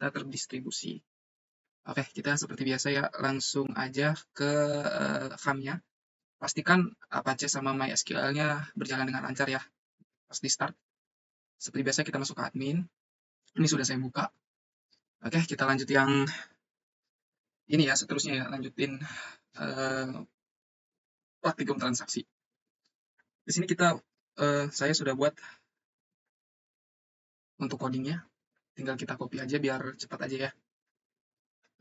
data terdistribusi. Oke, kita seperti biasa ya, langsung aja ke farm-nya. Pastikan Apache sama MySQL-nya berjalan dengan lancar ya, pas di start. Seperti biasa kita masuk ke admin. Ini sudah saya buka. Oke, kita lanjut yang ini ya, seterusnya ya, lanjutin praktikum transaksi. Di sini saya sudah buat untuk codingnya, tinggal kita copy aja biar cepat aja ya.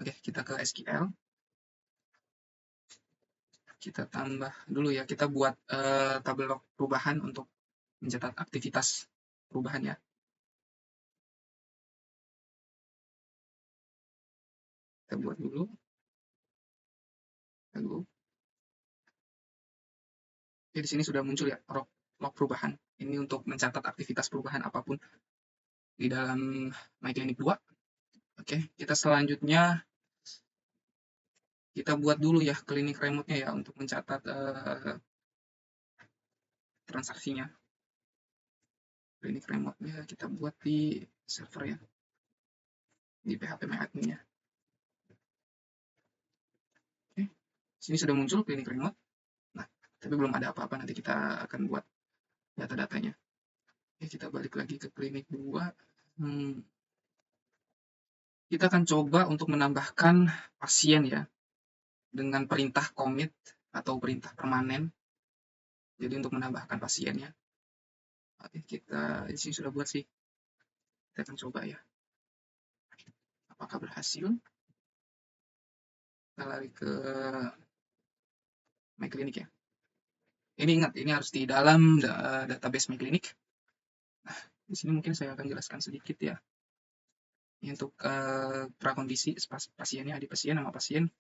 Oke, kita ke SQL. Kita tambah dulu ya, kita buat tabel log perubahan untuk mencatat aktivitas perubahan ya. Kita buat dulu. Lalu, di sini sudah muncul ya log perubahan. Ini untuk mencatat aktivitas perubahan apapun di dalam MyClinic 2. Oke, kita selanjutnya kita buat dulu ya klinik remote-nya ya untuk mencatat transaksinya. Klinik remote-nya kita buat di server ya, di phpMyAdmin-nya. Oke, sini sudah muncul klinik remote. Nah, tapi belum ada apa-apa, nanti kita akan buat data-datanya. Oke, kita balik lagi ke klinik 2. Kita akan coba untuk menambahkan pasien ya, dengan perintah commit atau perintah permanen. Jadi untuk menambahkan pasiennya. Oke, kita di sini sudah buat sih. Kita akan coba ya. Apakah berhasil? Kita lari ke MyClinic ya. Ini ingat, ini harus di dalam database MyClinic. Nah, di sini mungkin saya akan jelaskan sedikit ya. Ini untuk prakondisi pasiennya, ID pasien, nama pasien.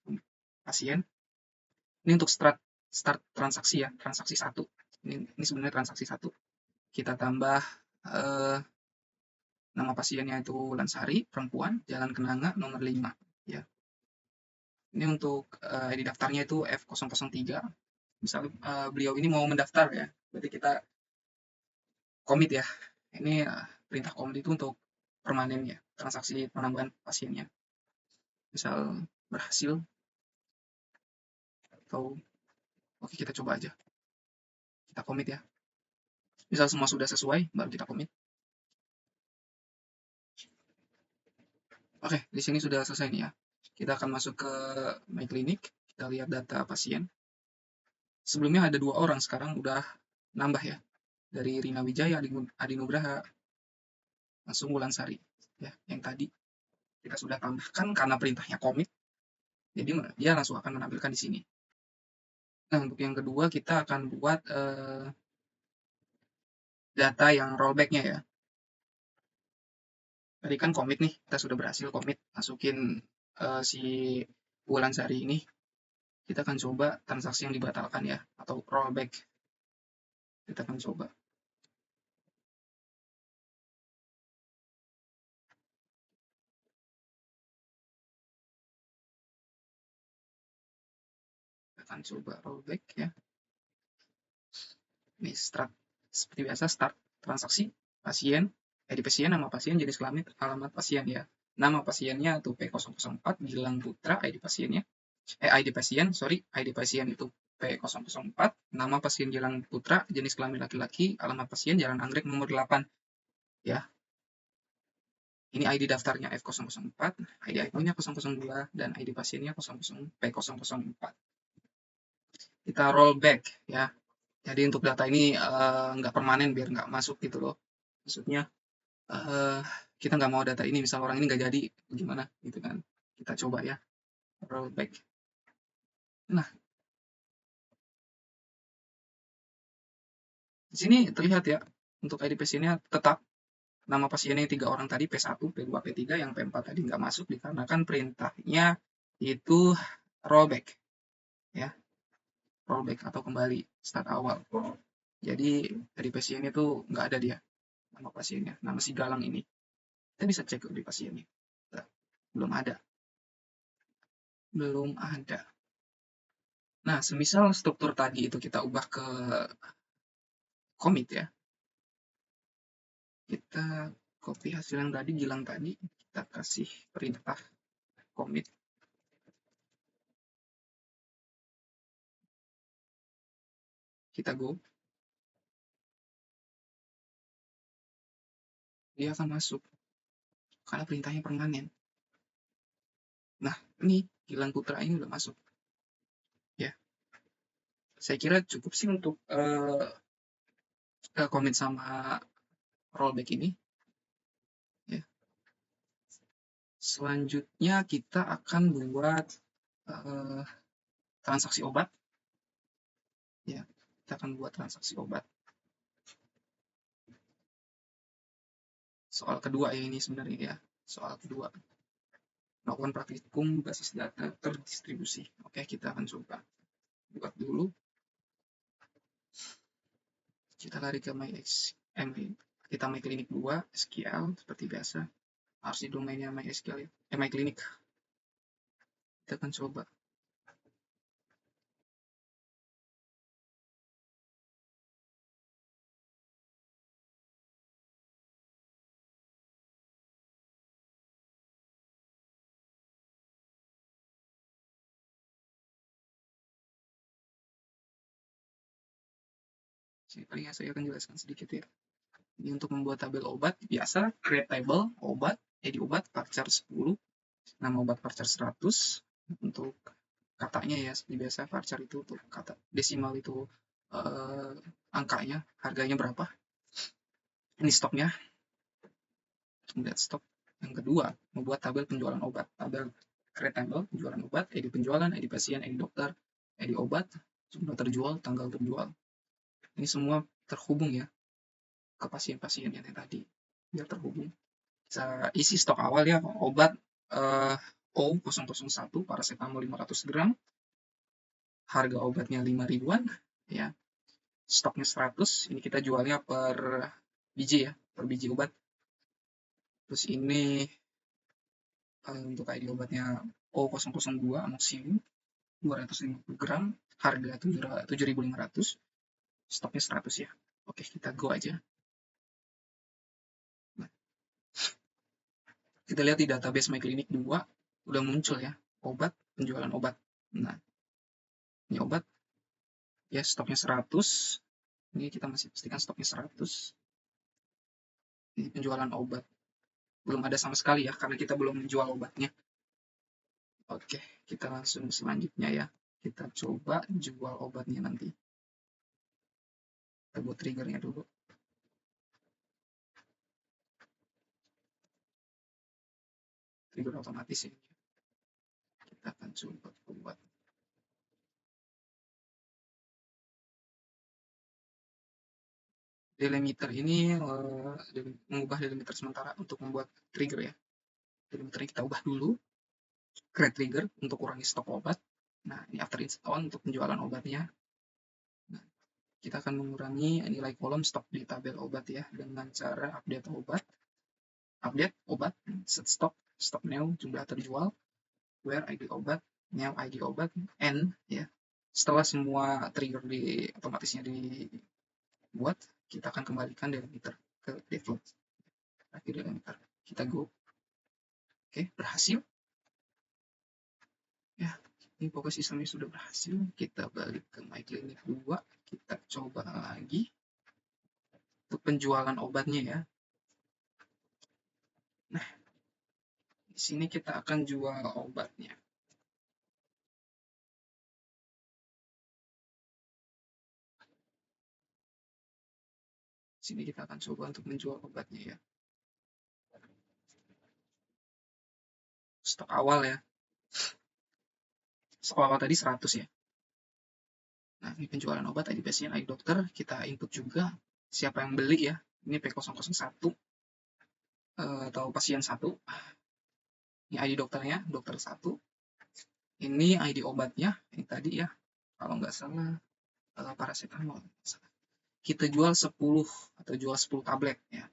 Ini untuk start transaksi ya, transaksi 1. Ini sebenarnya transaksi 1. Kita tambah nama pasiennya itu Lansari, perempuan, Jalan Kenanga, nomor 5. Ya. Ini untuk ID daftarnya itu F003. Misalnya beliau ini mau mendaftar ya, berarti kita commit ya. Ini perintah commit itu untuk permanen ya, transaksi penambahan pasiennya. Misal berhasil atau oke, kita coba aja. Kita commit ya. Misal semua sudah sesuai, baru kita commit. Oke, di sini sudah selesai nih ya. Kita akan masuk ke MyClinic. Kita lihat data pasien. Sebelumnya ada 2 orang, sekarang udah nambah ya. Dari Rina Wijaya, Adi Nugraha, langsung Wulansari. Ya, yang tadi kita sudah tambahkan karena perintahnya commit. Jadi dia langsung akan menampilkan di sini. Nah, untuk yang kedua kita akan buat data yang rollback-nya ya. Tadi kan commit nih, kita sudah berhasil commit, masukin si Wulansari ini. Kita akan coba transaksi yang dibatalkan ya, atau rollback. Kita akan coba. Kita akan coba rollback ya. Ini start, seperti biasa start transaksi, pasien, ID pasien, nama pasien, jenis kelamin, alamat pasien ya. Nama pasiennya itu P004, Gilang Putra, ID pasiennya. ID pasien itu P004, nama pasien Gilang Putra, jenis kelamin laki-laki, alamat pasien Jalan Anggrek nomor 8. Ya. Ini ID daftarnya F004, ID IP-nya 002, dan ID pasiennya P004. Kita rollback ya. Jadi untuk data ini nggak permanen biar nggak masuk gitu loh. Maksudnya kita nggak mau data ini, misal orang ini nggak jadi, gimana gitu kan. Kita coba ya, rollback. Nah, di sini terlihat ya, untuk ID pasiennya tetap nama pasiennya 3 orang tadi, P1, P2, P3, yang P4 tadi nggak masuk dikarenakan perintahnya itu rollback. Ya, rollback atau kembali, start awal. Jadi dari pasiennya itu nggak ada dia, nama pasiennya, nama si Galang ini. Kita bisa cek di pasiennya. Nah, belum ada. Belum ada. Nah, semisal struktur tadi itu kita ubah ke commit ya. Kita copy hasil yang tadi, Gilang tadi, kita kasih perintah commit. Kita go. Dia akan masuk. Karena perintahnya permanen. Nah, ini Gilang Putra ini udah masuk. Ya. Saya kira cukup sih untuk commit sama rollback ini. Ya. Selanjutnya kita akan buat transaksi obat. Ya, kita akan buat transaksi obat. Soal kedua ya ini sebenarnya ya. Soal kedua. Melakukan praktikum basis data terdistribusi. Oke, kita akan coba buat dulu. Kita lari ke kita MyClinic 2, SQL seperti biasa. Harus di domainnya MySQL ya. MyClinic. Kita akan coba. Saya akan jelaskan sedikit ya. Ini untuk membuat tabel obat biasa, create table obat, jadi obat varchar 10, nama obat varchar 100, untuk katanya ya seperti biasa varchar itu untuk kata desimal itu angkanya, harganya berapa. Ini stoknya, lihat stok. Yang kedua, membuat tabel penjualan obat, tabel create table penjualan obat, ID penjualan, ID pasien, ID dokter, ID obat, jumlah terjual, tanggal terjual. Ini semua terhubung ya ke pasien-pasien yang tadi, biar terhubung. Kita isi stok awal ya, obat O001 paracetamol 500 gram, harga obatnya 5 ribuan ya, stoknya 100, ini kita jualnya per biji ya, per biji obat. Terus ini untuk ID obatnya O002 amoxicillin 250 gram, harga 7.500, stoknya 100 ya. Oke, kita go aja. Nah, kita lihat di database MyClinic 2 udah muncul ya, obat, penjualan obat. Nah, ini obat ya, stoknya 100. Ini kita masih pastikan stoknya 100. Ini penjualan obat. Belum ada sama sekali ya, karena kita belum menjual obatnya. Oke, kita langsung selanjutnya ya. Kita coba jual obatnya nanti. Kita buat triggernya dulu. Trigger otomatis ini. Kita akan coba buat. Delimiter ini mengubah delimiter sementara untuk membuat trigger ya. Delimiter kita ubah dulu. Create trigger untuk kurangi stok obat. Nah, ini after install untuk penjualan obatnya. Nah, kita akan mengurangi nilai kolom stok di tabel obat ya dengan cara update obat, set stock new, jumlah terjual, where ID obat, new ID obat, n ya. Setelah semua trigger di otomatisnya dibuat, kita akan kembalikan delimiter ke default. Lagi delimiter, kita go. Oke, berhasil. Ya, ini pokoknya sistemnya sudah berhasil. Kita balik ke MyClinic 2, kita coba lagi untuk penjualan obatnya ya. Nah, di sini kita akan jual obatnya. Di sini kita akan coba untuk menjual obatnya ya. Stok awal ya. Stok awal tadi 100 ya. Nah, ini penjualan obat, ID pasien, ID dokter. Kita input juga siapa yang beli ya. Ini P001 atau pasien 1. Ini ID dokternya, dokter 1. Ini ID obatnya, ini tadi ya. Kalau nggak salah paracetamol. Kita jual 10 atau jual 10 tablet ya.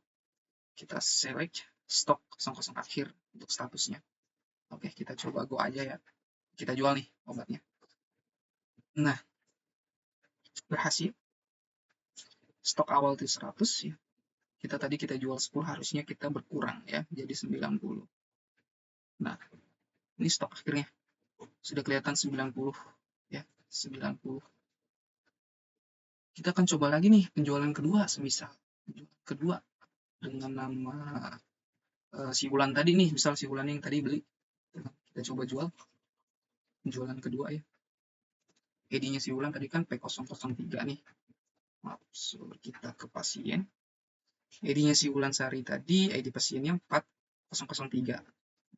Kita select stok 00 akhir untuk statusnya. Oke, kita coba go aja ya. Kita jual nih obatnya. Nah, berhasil. Stok awal itu 100 ya. tadi kita jual 10, harusnya kita berkurang ya, jadi 90. Nah, ini stok akhirnya. Sudah kelihatan 90 ya, 90. Kita akan coba lagi nih penjualan kedua semisal. Penjualan kedua dengan nama si Wulan tadi nih, misal si Wulan yang tadi beli. Kita coba jual penjualan kedua ya. ID-nya si Wulan tadi kan P003 nih. Maaf, kita ke pasien. ID-nya si Wulan Sari tadi, ID pasiennya 4003.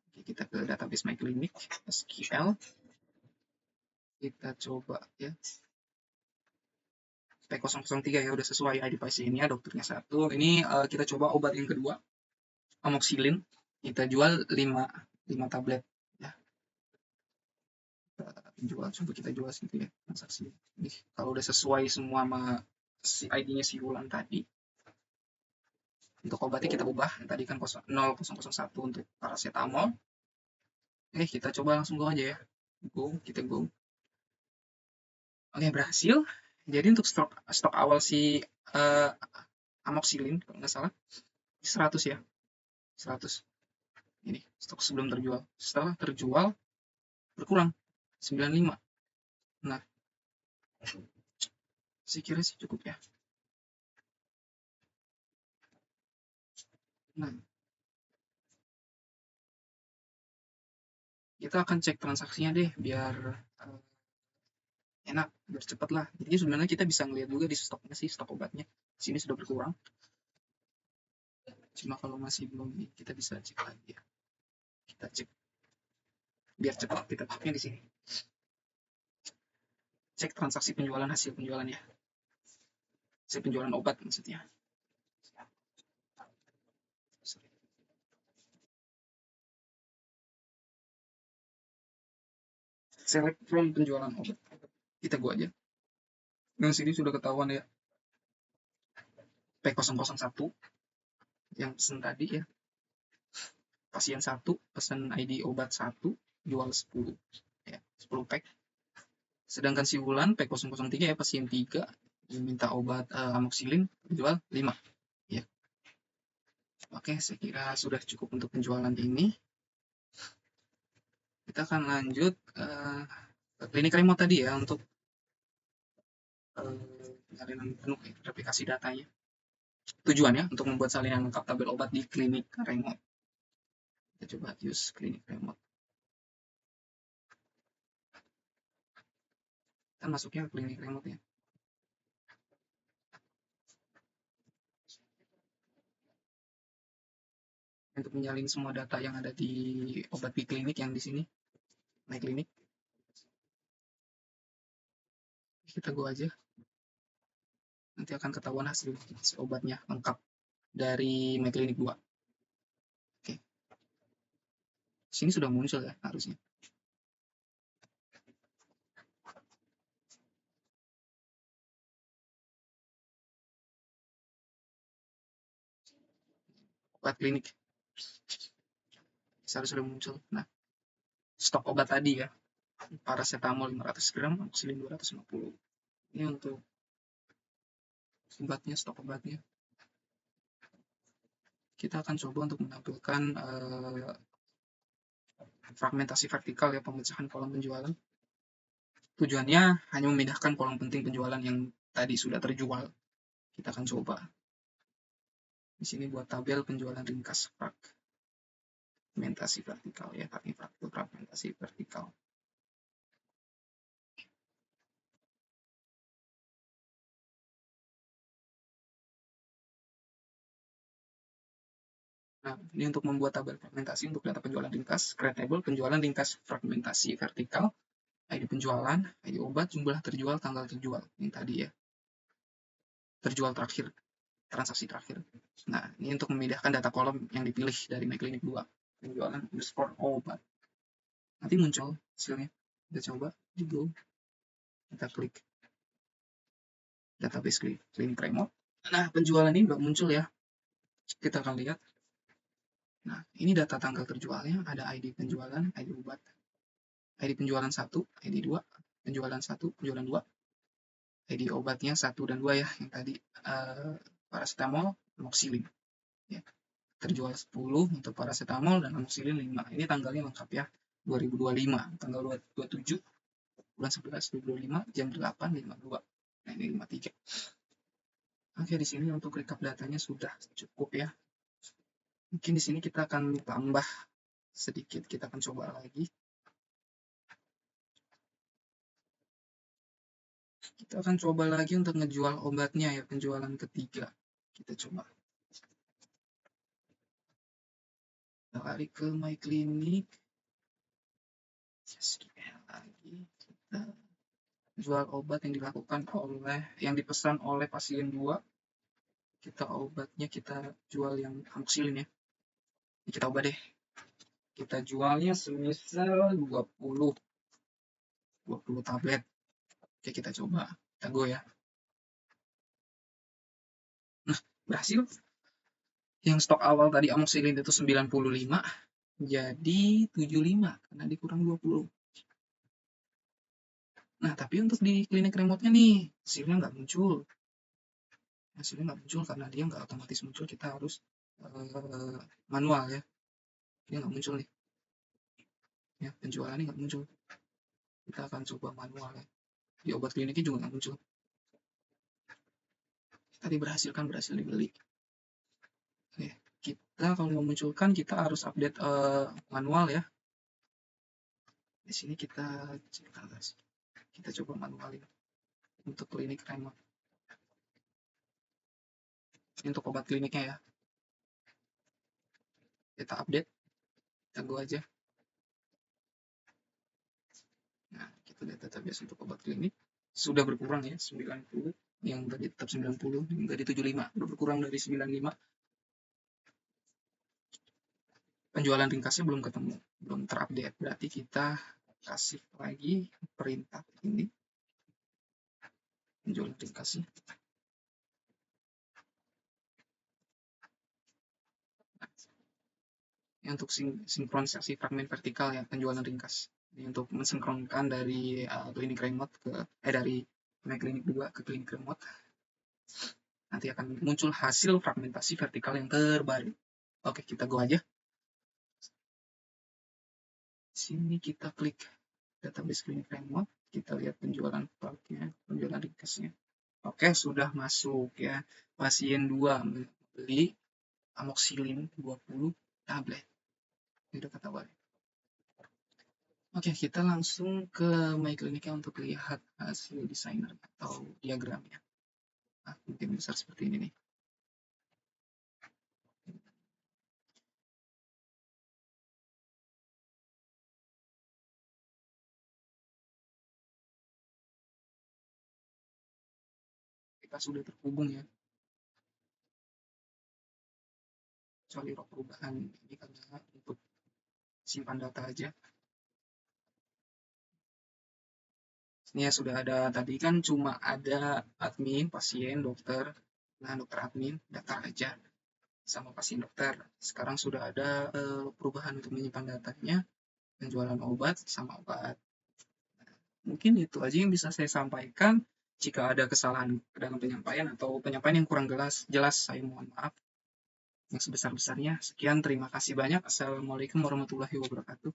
Oke, kita ke database My Clinic, SQL. Kita coba ya. P003 ya, udah sesuai ID pasiennya, dokternya 1. Ini kita coba obat yang kedua, amoxicillin. Kita jual 5 tablet ya. Coba kita jual situ ya, transaksi. Ini kalau udah sesuai semua sama si ID-nya si Wulan tadi. Untuk obatnya kita ubah, tadi kan 0001 untuk paracetamol. Kita coba langsung go aja ya. Kita go. Oke, berhasil. Jadi untuk stok awal si amoxicillin kalau nggak salah 100 ya. 100. Ini stok sebelum terjual. Setelah terjual berkurang 95. Nah, saya kira sih cukup ya. Nah, kita akan cek transaksinya deh biar enak, biar cepat lah. Jadi sebenarnya kita bisa ngeliat juga di stoknya sih, stok obatnya. Di sini sudah berkurang. Cuma kalau masih belum, kita bisa cek lagi ya. Kita cek biar cepat, kita ceknya di sini. Cek transaksi penjualan, hasil penjualan ya. Hasil penjualan obat maksudnya. Select from penjualan obat. Kita gua aja. Nah, sini sudah ketahuan ya. P001 yang pesen tadi ya. Pasien 1 pesan ID obat 1, jual 10 ya, 10 pack. Sedangkan si Wulan P003 ya, pasien 3 minta obat amoxicillin, jual 5 ya. Oke, saya kira sudah cukup untuk penjualan ini. Kita akan lanjut ke klinik remote tadi ya, untuk salinan penuh replikasi datanya. Tujuannya untuk membuat salinan lengkap tabel obat di klinik remote. Kita coba use klinik remote. Kita masuknya ke klinik remote ya. Untuk menyalin semua data yang ada di obat di klinik yang di sini, My Clinic. Kita go aja. Nanti akan ketahuan hasil obatnya lengkap dari My Clinic 2. Oke. Sini sudah muncul ya harusnya. Obat klinik. Sudah muncul. Nah, stok obat tadi ya. Paracetamol 500 gram, amoxicillin 250. Ini untuk obatnya, stok obatnya. Kita akan coba untuk menampilkan fragmentasi vertikal ya, pemecahan kolom penjualan. Tujuannya hanya memindahkan kolom penting penjualan yang tadi sudah terjual. Kita akan coba. Di sini buat tabel penjualan ringkas fragmentasi vertikal ya, fragmentasi vertikal. Nah, ini untuk membuat tabel fragmentasi untuk data penjualan ringkas, create table penjualan ringkas fragmentasi vertikal, ID penjualan, ID obat, jumlah terjual, tanggal terjual, yang tadi ya. Terjual terakhir, transaksi terakhir. Nah, ini untuk memindahkan data kolom yang dipilih dari My Clinic 2, penjualan underscore obat. Nanti muncul hasilnya. Kita coba, kita klik database klinik remote. Nah, penjualan ini udah muncul ya. Kita akan lihat. Nah, ini data tanggal terjualnya, ada ID penjualan, ID obat. ID penjualan 1, ID 2, penjualan 1, penjualan 2. ID obatnya 1 dan 2 ya, yang tadi paracetamol, amoxicillin. Ya, terjual 10 untuk paracetamol dan amoxicillin 5. Ini tanggalnya lengkap ya. 2025, tanggal 27 bulan 11 2025 jam 8.52. Nah, ini 53. Oke, di sini untuk recap datanya sudah cukup ya. Mungkin di sini kita akan tambah sedikit, kita akan coba lagi. Kita akan coba lagi untuk ngejual obatnya ya, penjualan ketiga. Kita coba. Kita lari ke My Clinic. Lagi kita jual obat yang dilakukan yang dipesan oleh pasien 2. Kita obatnya kita jual yang amoxicillin ya. Ini kita ubah deh. Kita jualnya semisal 20 tablet. Oke, kita coba. Kita go ya. Nah, berhasil. Yang stok awal tadi amoxicillin itu 95, jadi 75 karena dikurang 20. Nah, tapi untuk di klinik remote-nya nih, hasilnya nggak muncul. Hasilnya nggak muncul karena dia nggak otomatis muncul, kita harus manual ya. Dia nggak muncul nih. Ya, penjualannya nggak muncul. Kita akan coba manual ya. Di obat kliniknya juga nggak muncul. Tadi berhasil dibeli. Oke, kita kalau memunculkan kita harus update manual ya. Di sini kita coba manualin untuk klinik remote. Ini untuk obat kliniknya ya. Kita update, kita go aja. Nah, kita lihat database untuk obat klinik sudah berkurang ya, 90. Yang tadi tetap 90, yang tadi 75, udah berkurang dari 95. Penjualan ringkasnya belum ketemu, belum terupdate. Berarti kita kasih lagi perintah ini. Penjualan ringkasnya. Ini untuk sinkronisasi fragmen vertikal ya, penjualan ringkas. Ini untuk mensinkronkan dari klinik remote dari klinik 2 ke klinik remote. Nanti akan muncul hasil fragmentasi vertikal yang terbaru. Oke, kita go aja. Sini kita klik database klinik remote, kita lihat penjualan flagnya, penjualan ringkasnya. Oke, sudah masuk ya. Pasien 2 membeli amoxicillin 20 tablet. Ini udah ketahuan. Oke, kita langsung ke My Clinic untuk lihat hasil desainer atau diagramnya. Nah, mungkin besar seperti ini nih. Kita sudah terhubung ya. Kecuali roh perubahan ini karena untuk simpan data aja. Ini ya sudah ada, tadi kan cuma ada admin, pasien, dokter. Nah, dokter admin, daftar aja sama pasien dokter. Sekarang sudah ada perubahan untuk menyimpan datanya, penjualan obat sama obat. Mungkin itu aja yang bisa saya sampaikan. Jika ada kesalahan dalam penyampaian atau penyampaian yang kurang jelas, saya mohon maaf yang sebesar-besarnya. Sekian, terima kasih banyak. Assalamualaikum warahmatullahi wabarakatuh.